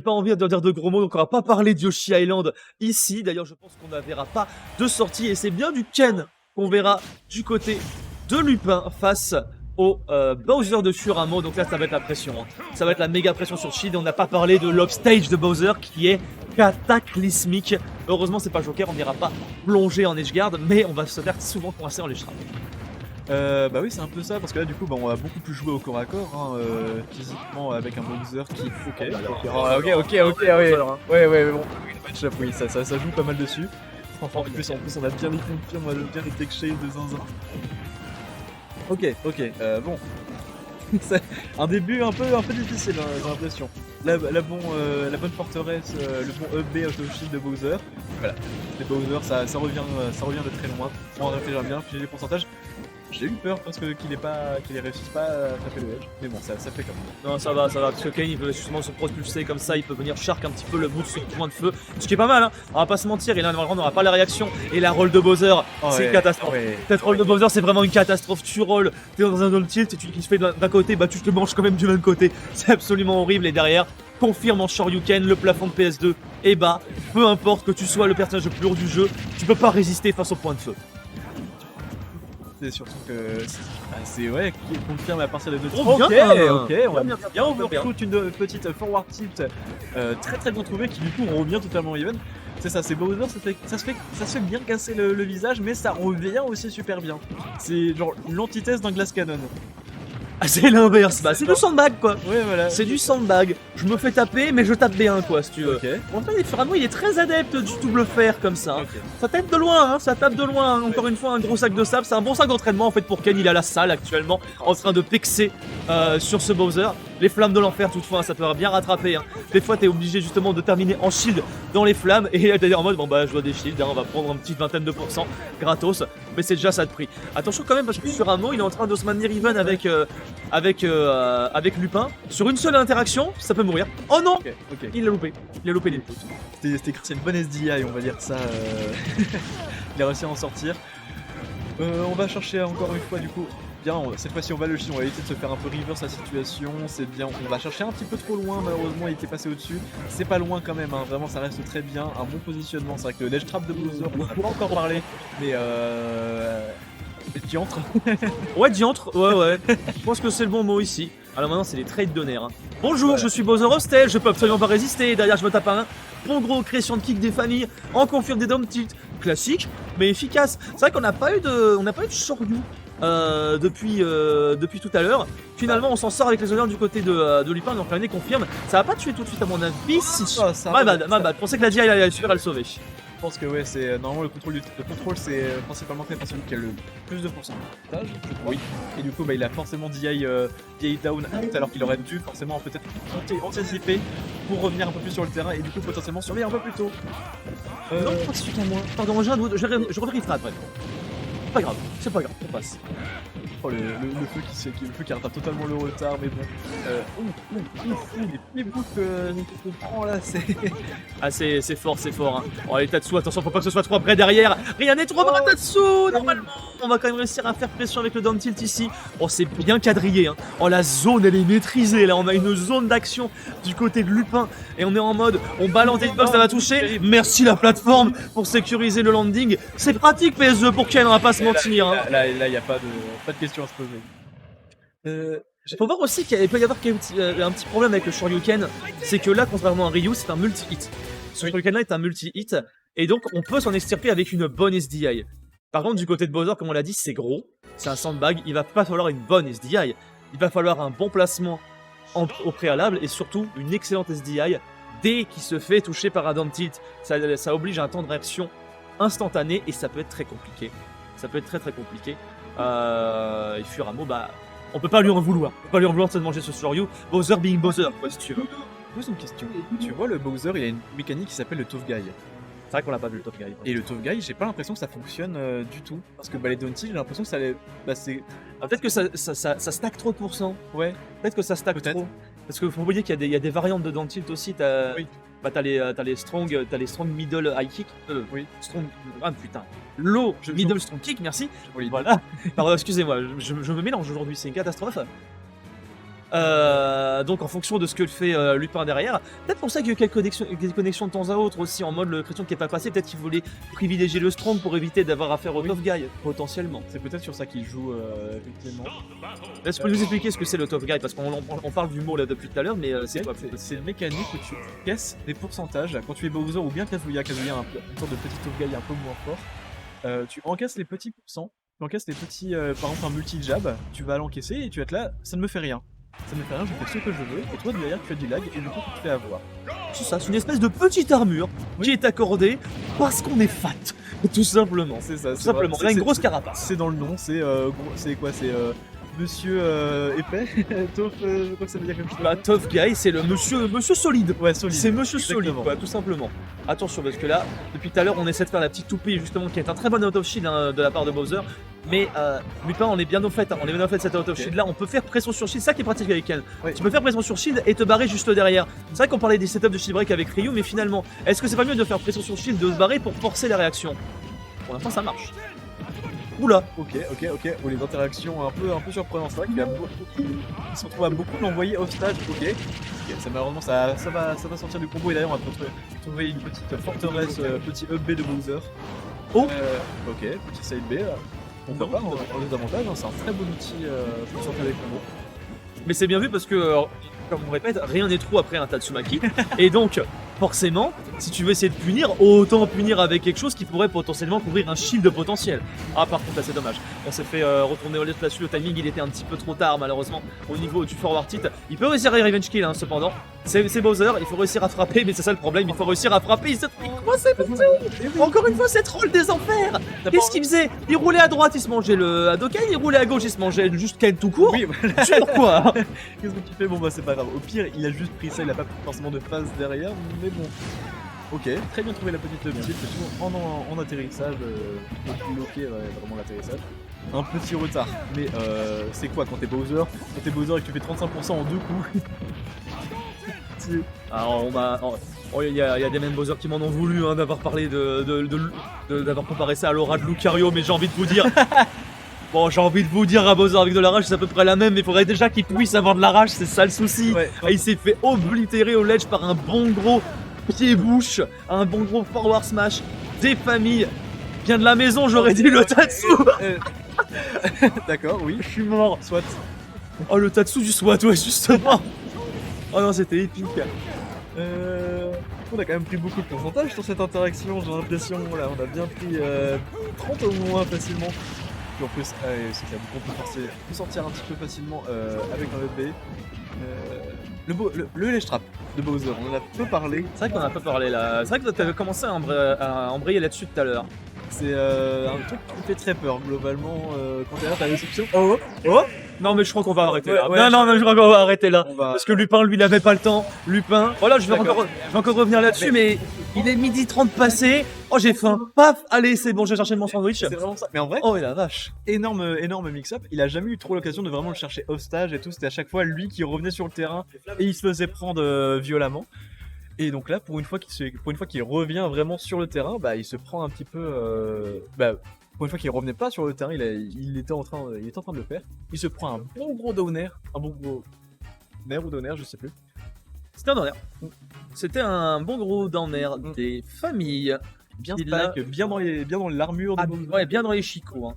pas envie de dire de gros mots, donc on va pas parler de Yoshi Island ici. D'ailleurs, je pense qu'on ne verra pas de sortie et c'est bien du Ken qu'on verra du côté de Lupin face au Bowser de Furamo. Donc là, ça va être la pression. Hein. Ça va être la méga pression sur Shield. On n'a pas parlé de l'upstage de Bowser qui est cataclysmique. Heureusement, c'est pas Joker, on n'ira pas plonger en edgeguard, mais on va se faire souvent coincer en ledge-trap. Bah oui, c'est un peu ça, parce que là, du coup, bah, on va beaucoup plus jouer au corps à corps, hein, physiquement, avec un Bowser qui... Ouais, bon, match-up, oui, ça joue pas mal dessus. En plus, on a bien les confirmes, on a bien les tech shades de zinzin. Ok, bon. C'est un début un peu difficile, hein, j'ai l'impression. La bonne forteresse, le bon up-B auto-shield de Bowser. Voilà, les Bowser, ça revient de très loin. On réfléchit bien, puis les pourcentages. J'ai eu peur parce qu'il réussisse pas à taper le edge, mais bon, ça fait comme ça. Non, ça va, parce que Kane il peut justement se propulser comme ça, il peut venir shark un petit peu le bout de ce point de feu, ce qui est pas mal, hein. On va pas se mentir, et là normalement on n'aura pas la réaction, et la roll de Bowser, c'est une catastrophe. Cette roll de Bowser, c'est vraiment une catastrophe. Tu rolls, t'es dans un double tilt, et qui se fait d'un côté, bah tu te manges quand même du même côté, c'est absolument horrible, et derrière, confirme en Shoryuken, le plafond de PS2 est bas, peu importe que tu sois le personnage le plus lourd du jeu, tu peux pas résister face au point de feu. C'est surtout que c'est ouais, qui confirme à partir de 2 on va bien overshoot une petite forward tilt très bien trouvée qui du coup revient totalement even. C'est ça, c'est Bowser, ça se fait bien casser le visage, mais ça revient aussi super bien. C'est genre l'antithèse d'un glass cannon. Ah, c'est l'inverse, bah c'est du sandbag quoi. Ouais, voilà. C'est du sandbag. Je me fais taper, mais je tape bien quoi, si tu veux. Okay. En fait, Furamo il est très adepte du double fer comme ça. Okay. Ça tape de loin, hein, ça tape de loin. Hein. Encore une fois, un gros sac de sable. C'est un bon sac d'entraînement en fait pour Ken. Il est à la salle actuellement en train de pexer sur ce Bowser. Les flammes de l'enfer, toutefois, ça peut bien rattraper. Hein. Des fois, t'es obligé justement de terminer en shield dans les flammes. Et t'es en mode, bon bah, je vois des shields, hein, on va prendre une petite vingtaine de pourcents gratos. Mais c'est déjà ça de prix. Attention quand même, parce que Furamo, il est en train de se maintenir even avec Lupin. Sur une seule interaction, ça peut mourir. Oh non, Il l'a loupé. Il a loupé les pouces. C'est une bonne SDI, on va dire ça. Il a réussi à en sortir. On va chercher encore une fois, du coup. Bien, cette fois-ci on va le chier, on va éviter de se faire un peu reverse la situation, c'est bien, on va chercher un petit peu trop loin, malheureusement il était passé au-dessus, c'est pas loin quand même, hein. Vraiment ça reste très bien, un bon positionnement, c'est vrai que le ledge trap de Bowser, on en a pas encore parlé, mais diantre. Ouais, diantre, ouais, je pense que c'est le bon mot ici. Alors maintenant c'est les trades de nerfs. Hein. Bonjour, je suis Bowser Hostel, je peux absolument pas résister, derrière je me tape un bon gros création de kick des familles, en confirme des dome tilt, classique, mais efficace. C'est vrai qu'on n'a pas eu de Shoryu. Depuis tout à l'heure. Finalement, on s'en sort avec les honneurs du côté de Lupin, donc l'année confirme. Ça va pas tuer tout de suite, à mon avis. Si. My bad. Je pensais que la DI allait suffire à le sauver. Je pense que ouais, c'est normalement le contrôle c'est principalement fait par celui qui a le plus de pourcentage. Oui. Et du coup, bah, il a forcément DI down alors qu'il aurait dû forcément peut-être anticiper pour revenir un peu plus sur le terrain et du coup potentiellement surveiller un peu plus tôt. Non, je crois que c'est celui à moi. Pardon, j'ai un doute. Je revérifierai après. C'est pas grave, on passe. Oh, le feu qui rattrape totalement le retard, mais bon. Les bouts que prend là, c'est. Ah, c'est fort. Hein. Oh, allez, Tatsu, attention, faut pas que ce soit trop après derrière. Rien n'est trop bas, Tatsu, normalement. On va quand même réussir à faire pression avec le down tilt ici. Oh, c'est bien quadrillé. Hein. Oh, la zone, elle est maîtrisée. Là, on a une zone d'action du côté de Lupin. Et on est en mode, on balance hitbox, ça va toucher. Merci la plateforme pour sécuriser le landing. C'est pratique, PS2 pour Ken, on va pas se mentir. Hein. Là, il n'y a pas de question à se poser. Faut voir aussi qu'il peut y avoir un petit problème avec le Shoryuken, c'est que là, contrairement à Ryu, c'est un multi-hit. Ce Shoryuken là est un multi-hit, et donc on peut s'en extirper avec une bonne SDI. Par contre, du côté de Bowser, comme on l'a dit, c'est gros, c'est un sandbag, il va pas falloir une bonne SDI, il va falloir un bon placement au préalable, et surtout une excellente SDI dès qu'il se fait toucher par un down tilt. Ça oblige à un temps de réaction instantané, et ça peut être très compliqué. Très compliqué. Et Furamo, bah, on peut pas lui en vouloir. On peut pas lui en vouloir de manger ce Shoryu. Bowser being Bowser, quoi, si tu veux. Je pose une question. Tu vois, le Bowser, il a une mécanique qui s'appelle le Tough Guy. C'est vrai qu'on l'a pas vu le Tough Guy. Et le Tough Guy, j'ai pas l'impression que ça fonctionne du tout. Parce que les down tilt, j'ai l'impression que ça les. c'est. Peut-être que ça stack trop de pourcents. Ouais. Peut-être que ça stack trop. Parce que faut oublier qu'il y a des variantes de down tilt aussi. Oui. Bah t'as les strong middle high kick. Oui. Strong. Ah putain. Low middle strong kick, merci. Voilà. Pardon, excusez-moi, je me mélange aujourd'hui, c'est une catastrophe. Donc en fonction de ce que fait Lupin derrière, peut-être pour ça qu'il y a eu quelques connexions de temps à autre aussi en mode le Chrétien qui est pas passé, peut-être qu'il voulait privilégier le strong pour éviter d'avoir affaire au tough guy, potentiellement. C'est peut-être sur ça qu'il joue, effectivement. Est-ce que vous nous expliquer ce que c'est le tough guy? Parce qu'on parle du mot là depuis tout à l'heure, mais c'est quoi? C'est une mécanique où tu casses des pourcentages. Quand tu es Bowser ou bien Kazuya, une sorte de petit tough guy un peu moins fort, tu encasses les petits pourcents, tu encasses les petits, par exemple un multi-jab, tu vas l'encaisser et tu vas être là, ça ne me fait rien. Ça ne me fait rien, je fais ce que je veux, et toi derrière tu as du lag, et du coup tu te fais avoir. C'est ça, c'est une espèce de petite armure qui est accordée parce qu'on est fat, tout simplement. C'est ça, Tout simplement, on a une grosse carapace. C'est dans le nom, c'est quoi? C'est Monsieur épais. Tough, je crois que ça veut dire quelque chose. Bah, tough guy, c'est le monsieur solide. Ouais, solide. C'est monsieur solide, Exactement. quoi, tout simplement. Attention, parce que là, depuis tout à l'heure, on essaie de faire la petite toupie, justement, qui est un très bon out of shield hein, de la part de Bowser. Mais Lupin, on est bien au fait, hein, on est bien au fait de cette out of shield là. On peut faire pression sur shield, c'est ça qui est pratique avec elle. Ouais. Tu peux faire pression sur shield et te barrer juste derrière. C'est vrai qu'on parlait des setups de shield break avec Ryu, mais finalement, est-ce que c'est pas mieux de faire pression sur shield, de se barrer pour forcer la réaction? Pour l'instant, ça marche. Oula! Ok. Oh, les interactions un peu surprenantes, c'est vrai qu'il y a beaucoup. Il se retrouve à beaucoup l'envoyer off stage. Ok, ça malheureusement ça va sortir du combo et d'ailleurs on va trouver une petite forteresse, petit up B de Bowser. Oh. Ok, petit side B. Pourquoi pas, on a des avantages, hein, c'est un très bon outil pour sortir des combos. Mais c'est bien vu parce que, comme on répète, rien n'est trop après un Tatsumaki. Et donc, forcément, si tu veux essayer de punir, autant punir avec quelque chose qui pourrait potentiellement couvrir un shield potentiel. Ah, par contre, là, c'est dommage. On s'est fait retourner au left là-dessus. Le timing, il était un petit peu trop tard, malheureusement, au niveau du forward hit. Il peut réussir à revenge kill, hein, cependant. C'est Bowser, il faut réussir à frapper, mais c'est ça le problème. Il faut réussir à frapper. Il se fait coincer partout. Encore une fois, cette roll des enfers. Qu'est-ce qu'il faisait? Il roulait à droite, il se mangeait le Hadoken. Il roulait à gauche, il se mangeait juste Ken tout court. Oui, Pourquoi? Qu'est-ce que tu fais? Bon bah c'est pas grave. Au pire, il a juste pris ça, il a pas forcément de phase derrière, mais bon. Ok, très bien trouvé la petite petite, en atterrissage, bloqué vraiment l'atterrissage. Un petit retard, mais c'est quoi quand t'es Bowser? Quand t'es Bowser et que tu fais 35% en 2 coups. Alors il y a des mêmes Bowser qui m'en ont voulu hein, d'avoir parlé d'avoir comparé ça à l'aura de Lucario, mais j'ai envie de vous dire. Bon, j'ai envie de vous dire à Bowser avec de la rage, c'est à peu près la même, mais il faudrait déjà qu'il puisse avoir de la rage, c'est ça le souci. Ouais. Et il s'est fait oblitérer au ledge par un bon gros pied-bouche, un bon gros forward smash, des familles. Bien de la maison, j'aurais dit le Tatsu. D'accord, oui. Je suis mort. Soit. Oh, le Tatsu du SWAT, ouais, justement. Oh non, c'était épique. On a quand même pris beaucoup de pourcentage sur cette interaction, j'ai l'impression. Là, on a bien pris 30 au moins facilement. Puis en plus, c'est clair, on peut sortir un petit peu facilement avec un EB. Le ledge trap de Bowser, on en a peu parlé. C'est vrai qu'on a pas parlé là. C'est vrai que tu avais commencé à embrayer là-dessus tout à l'heure. C'est un truc qui me fait très peur globalement quand t'es là, t'as les options. Oh. Non mais je crois qu'on va arrêter là. Ouais, non, je crois qu'on va arrêter là. On va- Parce que Lupin, lui, n'avait pas le temps. Lupin. Voilà, je vais D'accord. encore revenir là-dessus, mais il est 12h30 passé. Oh, j'ai faim. Paf, allez, c'est bon, je vais chercher mon sandwich. C'est vraiment ça. Mais en vrai, Oh, et la vache. énorme mix-up. Il a jamais eu trop l'occasion de vraiment le chercher off stage et tout. C'était à chaque fois lui qui revenait sur le terrain et il se faisait prendre violemment. Et donc là, pour une fois qu'il revient vraiment sur le terrain, bah il se prend un petit peu. Pour une fois qu'il revenait pas sur le terrain, il était en train de le faire. Il se prend un bon gros downer, nerf ou downer, je sais plus. C'était un downer. C'était un bon gros downer des familles. Bien Il spike, bien dans l'armure de Bowser. Ouais, bien dans les chicots. Hein.